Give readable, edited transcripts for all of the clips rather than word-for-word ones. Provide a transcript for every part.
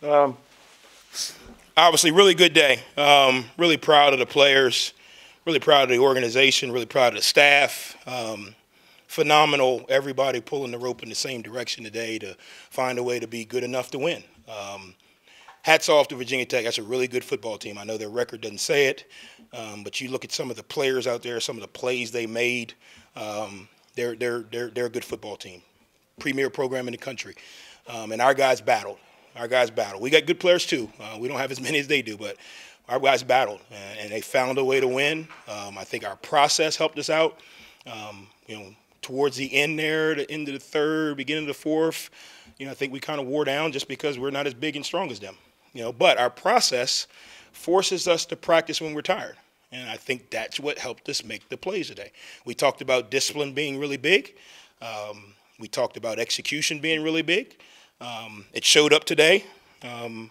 Um, Obviously, really good day. Really proud of the players, really proud of the organization, really proud of the staff. Phenomenal, everybody pulling the rope in the same direction today to find a way to be good enough to win. Hats off to Virginia Tech. That's a really good football team. I know their record doesn't say it, but you look at some of the players out there, some of the plays they made. They're a good football team, premier program in the country, and our guys battled. We got good players too. We don't have as many as they do, but our guys battled, and they found a way to win. I think our process helped us out. Towards the end there, the end of the third, beginning of the fourth, I think we kind of wore down just because we're not as big and strong as them. But our process forces us to practice when we're tired, and I think that's what helped us make the plays today. We talked about discipline being really big. We talked about execution being really big. It showed up today. In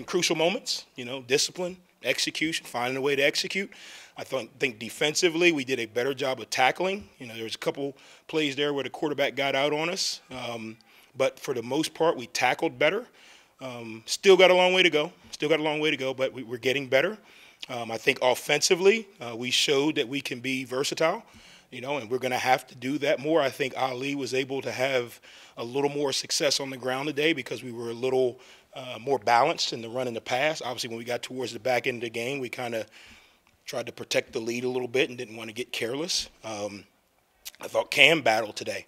crucial moments. Discipline, execution, finding a way to execute. I think defensively we did a better job of tackling. There was a couple plays there where the quarterback got out on us, but for the most part we tackled better. Still got a long way to go. But we're getting better. I think offensively we showed that we can be versatile. And we're going to have to do that more. I think Ali was able to have a little more success on the ground today because we were a little more balanced in the run and the pass. Obviously, when we got towards the back end of the game, we kind of tried to protect the lead a little bit and didn't want to get careless. I thought Cam battled today.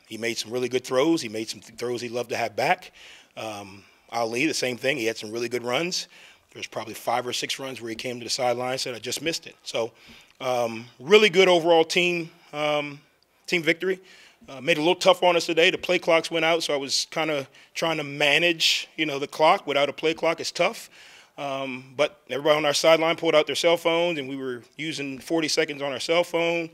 He made some really good throws. He made some throws he'd love to have back. Ali, the same thing. He had some really good runs. There's probably 5 or 6 runs where he came to the sideline and said, I just missed it. So really good overall team victory. Made it a little tough on us today. The play clocks went out, so I was kind of trying to manage, the clock. Without a play clock, it's tough. But everybody on our sideline pulled out their cell phones, and we were using 40 seconds on our cell phone.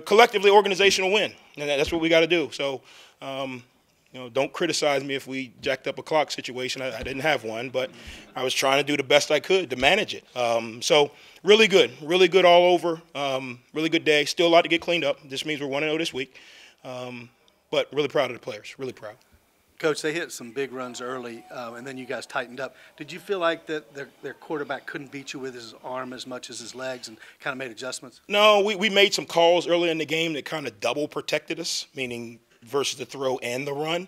Collectively, organizational win, and that's what we got to do. So, don't criticize me if we jacked up a clock situation. I didn't have one, but I was trying to do the best I could to manage it. So really good all over. Really good day. Still a lot to get cleaned up. This means we're 1-0 this week. But really proud of the players, really proud. Coach, they hit some big runs early, and then you guys tightened up. Did you feel like that their quarterback couldn't beat you with his arm as much as his legs and kind of made adjustments? No, we made some calls early in the game that kind of double protected us, meaning versus the throw and the run.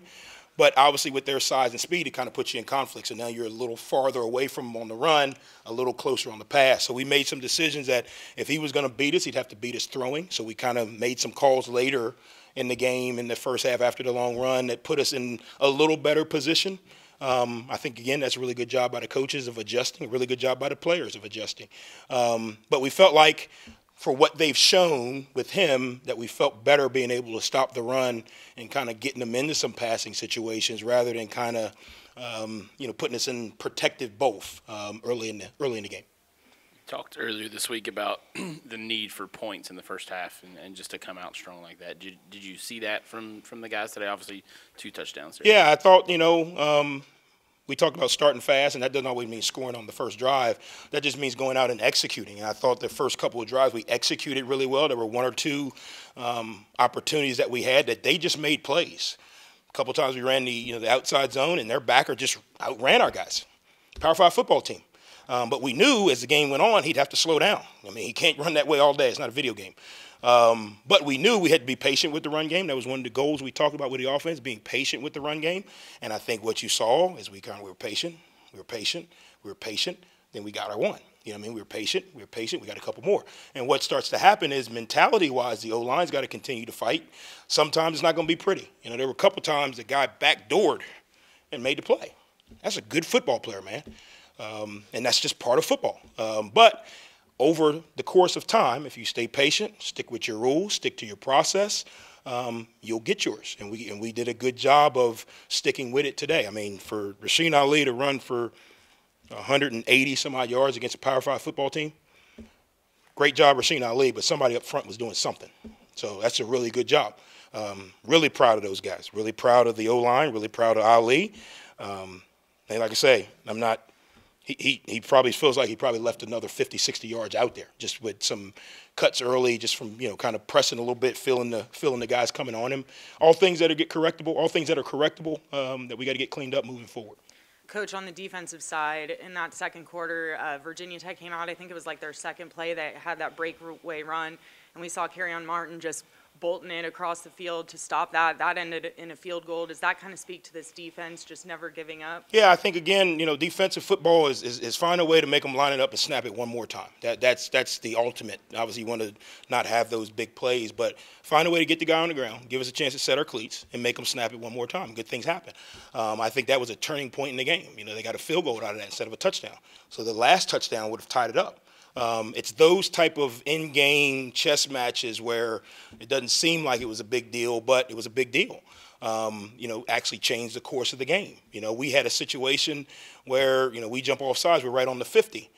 But obviously with their size and speed, it kind of puts you in conflict. So now you're a little farther away from him on the run, a little closer on the pass. So we made some decisions that if he was going to beat us, he'd have to beat us throwing. So we kind of made some calls later in the game in the first half after the long run that put us in a little better position. I think, again, that's a really good job by the coaches of adjusting, a really good job by the players of adjusting. But we felt like for what they've shown with him that we felt better being able to stop the run and kind of getting them into some passing situations rather than kind of, putting us in protective both early in the game. Talked earlier this week about the need for points in the first half and just to come out strong like that. Did you see that from the guys today? Obviously, 2 touchdowns there. Yeah, I thought, we talked about starting fast, and that doesn't always mean scoring on the first drive. That just means going out and executing. And I thought the first couple of drives we executed really well. There were 1 or 2 opportunities that we had that they just made plays. A couple of times we ran the outside zone, and their backer just outran our guys. Power 5 football team. But we knew as the game went on, he'd have to slow down. I mean, he can't run that way all day. It's not a video game. But we knew we had to be patient with the run game. That was one of the goals we talked about with the offense, being patient with the run game. And I think what you saw is we were patient. Then we got our one. We were patient. We got a couple more. And what starts to happen is mentality-wise, the O-line's got to continue to fight. Sometimes it's not going to be pretty. There were a couple times the guy backdoored and made the play. That's a good football player, man. And that's just part of football. But over the course of time, if you stay patient, stick with your rules, stick to your process, you'll get yours. And we did a good job of sticking with it today. I mean, for Rasheen Ali to run for 180 some odd yards against a Power 5 football team, great job, Rasheen Ali, but somebody up front was doing something. So that's a really good job. Really proud of those guys. Really proud of the O-line. Really proud of Ali. And like I say, I'm not he probably feels like he probably left another 50, 60 yards out there just with some cuts early, just from, kind of pressing a little bit, feeling the guys coming on him. All things that are correctable, that we got to get cleaned up moving forward. Coach, on the defensive side, in that second quarter, Virginia Tech came out. I think it was like their second play that had that breakaway run, and we saw Kerryon Martin just bolting it across the field to stop that. That ended in a field goal. Does that kind of speak to this defense, just never giving up? Yeah, I think, again, defensive football is find a way to make them line it up and snap it one more time. That's the ultimate. Obviously, you want to not have those big plays, but find a way to get the guy on the ground, give us a chance to set our cleats, and make them snap it one more time. Good things happen. I think that was a turning point in the game. They got a field goal out of that instead of a touchdown. So the last touchdown would have tied it up. It's those type of in-game chess matches where it doesn't seem like it was a big deal, but it was a big deal. Actually changed the course of the game. We had a situation where, we jump off sides, we're right on the 50.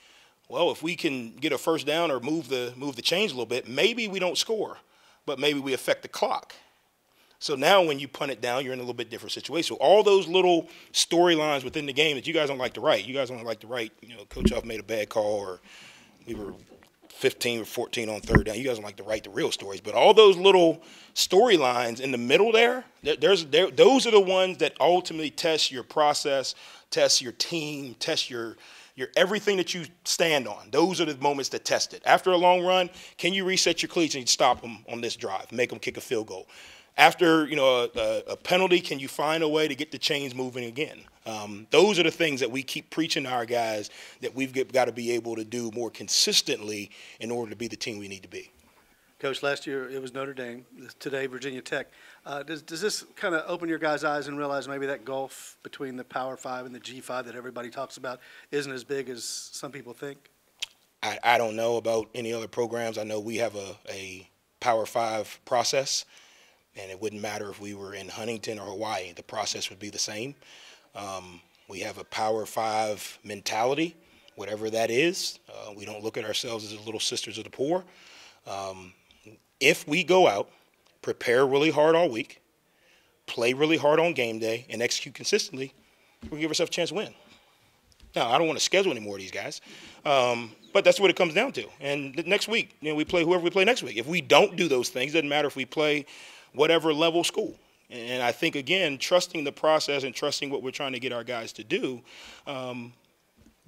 Well, if we can get a first down or move the chains a little bit, maybe we don't score, but maybe we affect the clock. So now when you punt it down, you're in a little bit different situation. So all those little storylines within the game that you guys don't like to write. You guys don't like to write, Coach Huff made a bad call, or we were 15 or 14 on third down. You guys don't like to write the real stories. But all those little storylines in the middle those are the ones that ultimately test your process, test your team, test your everything that you stand on. Those are the moments that test it. After a long run, can you reset your cleats and stop them on this drive, make them kick a field goal? After a penalty, can you find a way to get the chains moving again? Those are the things that we keep preaching to our guys that we've got to be able to do more consistently in order to be the team we need to be. Coach, last year it was Notre Dame. Today, Virginia Tech. Does this kind of open your guys' eyes and realize maybe that gulf between the Power 5 and the G5 that everybody talks about isn't as big as some people think? I don't know about any other programs. I know we have a Power 5 process. And it wouldn't matter if we were in Huntington or Hawaii. The process would be the same. We have a Power 5 mentality, whatever that is. We don't look at ourselves as the little sisters of the poor. If we go out, prepare really hard all week, play really hard on game day, and execute consistently, we'll give ourselves a chance to win. Now, I don't want to schedule any more of these guys, but that's what it comes down to. And next week, we play whoever we play next week. If we don't do those things, it doesn't matter if we play whatever level school. And I think, again, trusting the process and trusting what we're trying to get our guys to do,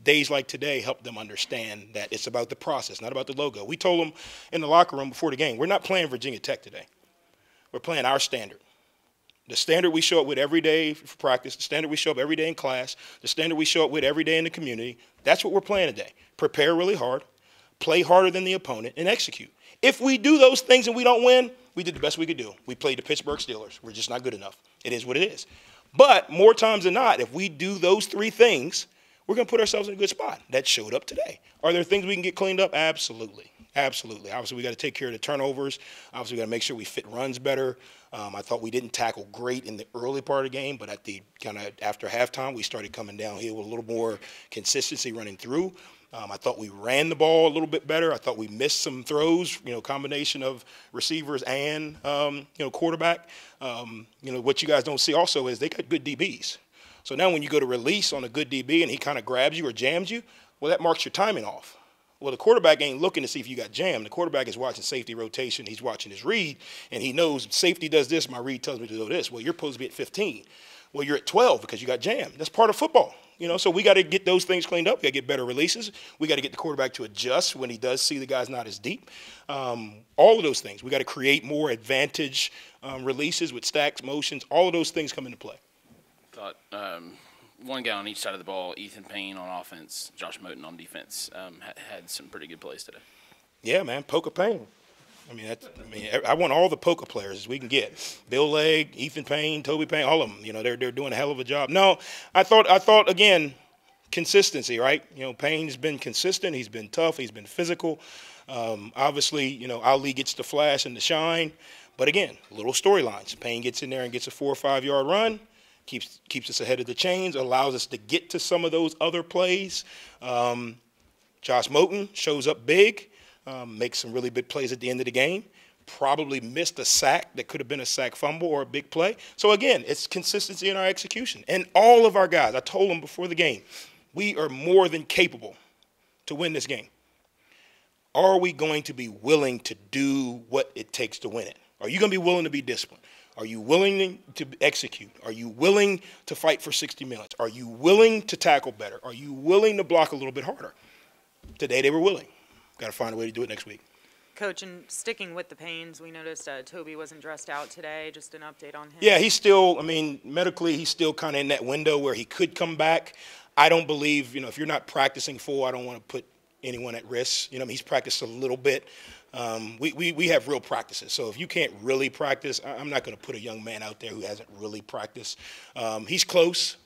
days like today help them understand that it's about the process, not about the logo. We told them in the locker room before the game, we're not playing Virginia Tech today. We're playing our standard. The standard we show up with every day for practice, the standard we show up every day in class, the standard we show up with every day in the community, that's what we're playing today. Prepare really hard, play harder than the opponent, and execute. If we do those things and we don't win, we did the best we could do. We played the Pittsburgh Steelers. We're just not good enough. It is what it is. But more times than not, if we do those three things, we're going to put ourselves in a good spot. That showed up today. Are there things we can get cleaned up? Absolutely. Absolutely. Obviously, we got to take care of the turnovers. Obviously, we got to make sure we fit runs better. I thought we didn't tackle great in the early part of the game, but at the kind of after halftime, we started coming downhill with a little more consistency running through. I thought we ran the ball a little bit better. I thought we missed some throws, combination of receivers and, quarterback. What you guys don't see also is they got good DBs. So now when you go to release on a good DB and he kind of grabs you or jams you, well, that marks your timing off. Well, the quarterback ain't looking to see if you got jammed. The quarterback is watching safety rotation. He's watching his read, and he knows safety does this, my read tells me to do this. Well, you're supposed to be at 15. Well, you're at 12 because you got jammed. That's part of football. So we got to get those things cleaned up. We got to get better releases. We got to get the quarterback to adjust when he does see the guy's not as deep. All of those things. We got to create more advantage releases with stacks, motions. All of those things come into play. Thought one guy on each side of the ball, Ethan Payne on offense, Josh Moten on defense, had some pretty good plays today. Yeah, man, Poker Payne. I want all the Poker players as we can get. Bill Legg, Ethan Payne, Toby Payne, all of them. They're doing a hell of a job. No, I thought again, consistency, right? Payne's been consistent. He's been tough. He's been physical. Obviously, Ali gets the flash and the shine. But again, little storylines. Payne gets in there and gets a 4 or 5 yard run. Keeps us ahead of the chains, allows us to get to some of those other plays. Josh Moten shows up big, makes some really big plays at the end of the game. Probably missed a sack that could have been a sack fumble or a big play. So, again, it's consistency in our execution. And all of our guys, I told them before the game, We are more than capable to win this game. Are we going to be willing to do what it takes to win it? Are you going to be willing to be disciplined? Are you willing to execute? Are you willing to fight for 60 minutes? Are you willing to tackle better? Are you willing to block a little bit harder? Today they were willing. Got to find a way to do it next week. Coach, and sticking with the pains, we noticed Toby wasn't dressed out today. Just an update on him. Yeah, he's still, I mean, medically he's still kind of in that window where he could come back. I don't believe, if you're not practicing full, I don't want to put anyone at risk. He's practiced a little bit. We have real practices. So if you can't really practice, I'm not going to put a young man out there who hasn't really practiced. He's close,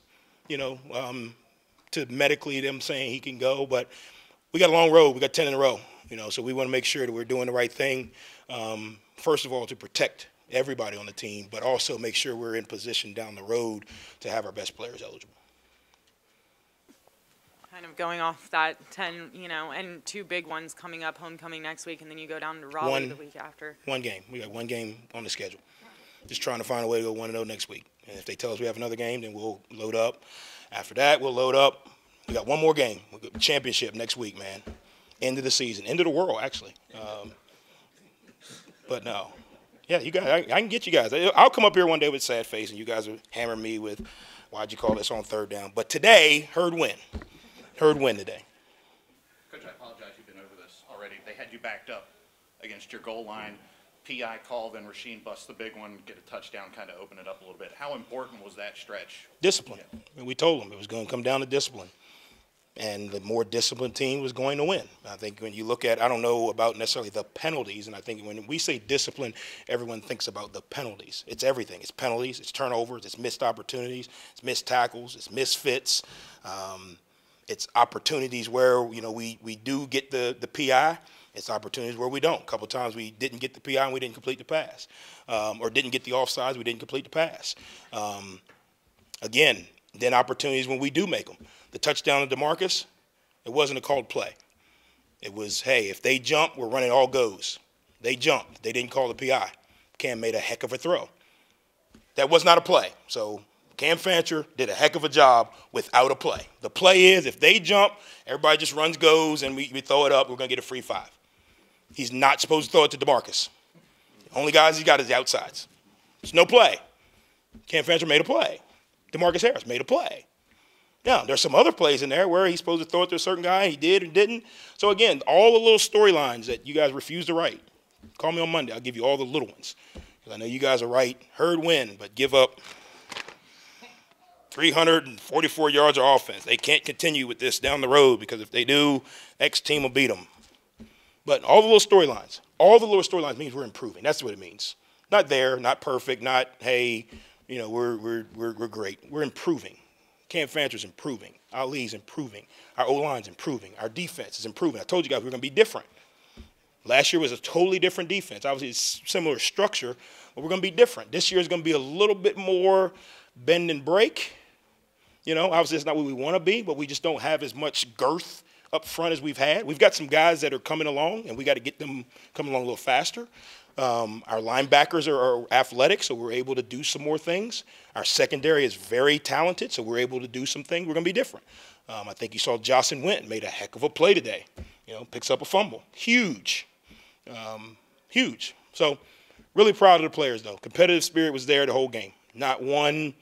to medically them saying he can go, but we got a long road. We got 10 in a row, so we want to make sure that we're doing the right thing. First of all, to protect everybody on the team, but also make sure we're in position down the road to have our best players eligible. Kind of going off that 10, and 2 big ones coming up, homecoming next week, and then you go down to Raleigh the week after. One game. We got one game on the schedule. Just trying to find a way to go 1-0 next week. And if they tell us we have another game, then we'll load up. After that, we'll load up. We got one more game. We got championship next week, man. End of the season. End of the world, actually. But no. Yeah, you guys, I can get you guys. I'll come up here one day with a sad face, and you guys will hammer me with, why'd you call this on 3rd down? But today, Herd win. Herd win today. Coach, I apologize. You've been over this already. They had you backed up against your goal line. PI call, then Rasheen busts the big one, get a touchdown, kind of open it up a little bit. How important was that stretch? Discipline. Yeah. And we told them it was going to come down to discipline. And the more disciplined team was going to win. I think when you look at, I don't know about necessarily the penalties, and I think when we say discipline, everyone thinks about the penalties. It's everything. It's penalties, it's turnovers, it's missed opportunities, it's missed tackles, it's misfits. It's opportunities where, we do get the PI. It's opportunities where we don't. A couple of times we didn't get the PI and we didn't complete the pass. Or didn't get the offsides, we didn't complete the pass. Again, then opportunities when we do make them. The touchdown to DeMarcus, it wasn't a called play. It was, hey, if they jump, we're running all goes. They jumped. They didn't call the PI. Cam made a heck of a throw. That was not a play. So Cam Fancher did a heck of a job without a play. The play is if they jump, everybody just runs goes, and we throw it up, we're going to get a free 5. He's not supposed to throw it to DeMarcus. The only guys he's got is the outsides. There's no play. Cam Fancher made a play. DeMarcus Harris made a play. Now, there's some other plays in there where he's supposed to throw it to a certain guy, he did or didn't. So, again, all the little storylines that you guys refuse to write, call me on Monday. I'll give you all the little ones. Because I know you guys are right. Herd win, but give up 344 yards of offense. They can't continue with this down the road because if they do, X team will beat them. But all the little storylines means we're improving. That's what it means. Not there, not perfect, not, hey, we're great. We're improving. Cam Fancher's improving. Ali's improving. Our O-line's improving. Our defense is improving. I told you guys we're going to be different. Last year was a totally different defense. Obviously, it's similar structure, but we're going to be different. This year is going to be a little bit more bend and break. Obviously, it's not what we want to be, but we just don't have as much girth up front as we've had. We've got some guys that are coming along, and we got to get them coming along a little faster. Our linebackers are athletic, so we're able to do some more things. Our secondary is very talented, so we're able to do some things. We're going to be different. I think you saw Jocelyn Wynn made a heck of a play today. Picks up a fumble. Huge. Huge. So really proud of the players, though. Competitive spirit was there the whole game. Not one,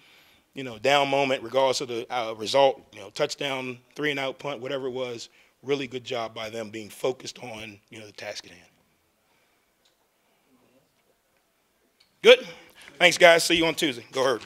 down moment, regardless of the result. Touchdown, 3-and-out punt, whatever it was. Really good job by them being focused on, the task at hand. Good. Thanks, guys. See you on Tuesday. Go Herd.